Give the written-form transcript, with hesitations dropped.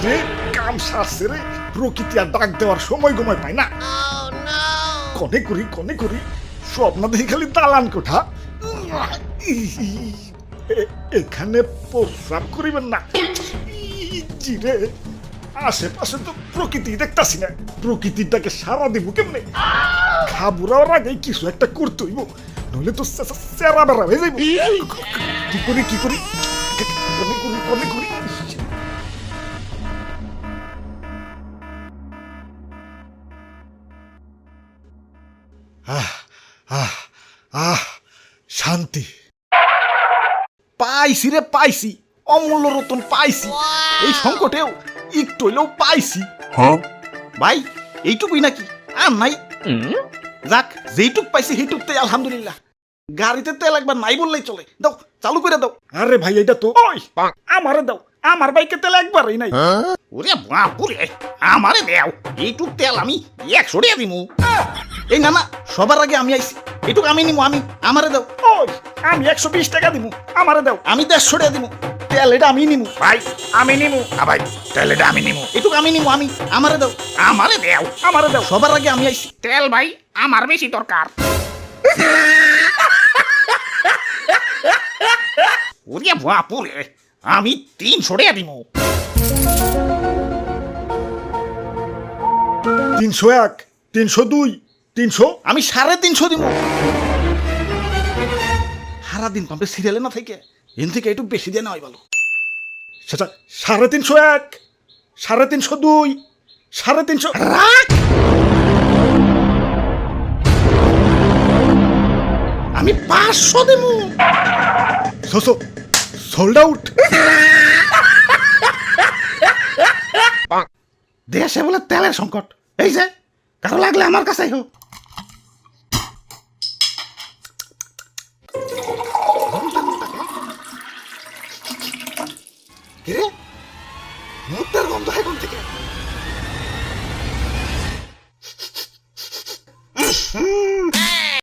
রে কাম সারছে রে, প্রকৃতি আর ডাক দেওয়ার সময় গময় পায় না। কনে করি স্বপ্ন দেখি খালি দালান কোঠা। এখানে প্রস্রাব করিবেন না। জিরে আশেপাশে তো প্রকৃতি দেখতাছি না, প্রকৃতিটাকে সারা দিব কেমনে? খাবুরার আগে কিছু একটা করতে হইব, নইলে তো চেরা বেড়া হয়ে যাইব। কি করি কনে করি। আহ আহ আহ শান্তি পাইছি রে, পাইছি অমূল্য রতন পাইছি। এই সংকটেও একটু হইলেও পাইছি। ভাই এইটুকুই নাকি আর নাই? যাক, যেইটুক পাইছি সেইটুকতে আলহামদুলিল্লাহ। গাড়িতে তেল একবার নাই বললেই চলে, দাও চালু করে দাও। আরে ভাই এটা তো আমারে দাও, আমার বাইকে তেল একবারই নাই। ওরে বাপুরে, আমারে দেও এইটুক তেল আমি 100 টাকা দিমু। এই না সবার আগে আমি আইছি, এটুক আমি নিমু, আমারে দাও। আমি 120 টাকা দিমু, আমারে দাও। আমি 150 টাকা দিমু, তেল এটা আমি নিমু। ভাই আমি নিমু, ভাই তেল এটা আমি নিমু। এটুক আমি নিমু, আমারে দাও। আমারে দেও, আমারে দাও, সবার আগে আমি আইছি। তেল ভাই আমার বেশি দরকার। ওরে বাপুরে, আমি 300 টাকা দিমু। 301, 302, 300, আমি 350 দিমু। সারাদিন পাম্পে সিরিয়ালে না থেকে এন থেকে একটু বেশি দিয়ে নেওয়াই ভালো। সেটা 351, 302, 350 রাখ। আমি 500 দিমু। Sold out. দেশে বলে তেলের সংকট, এই যে কারো লাগলে আমার কাছেই হোক। কিরে মুখটার গন্ধ এখন থেকে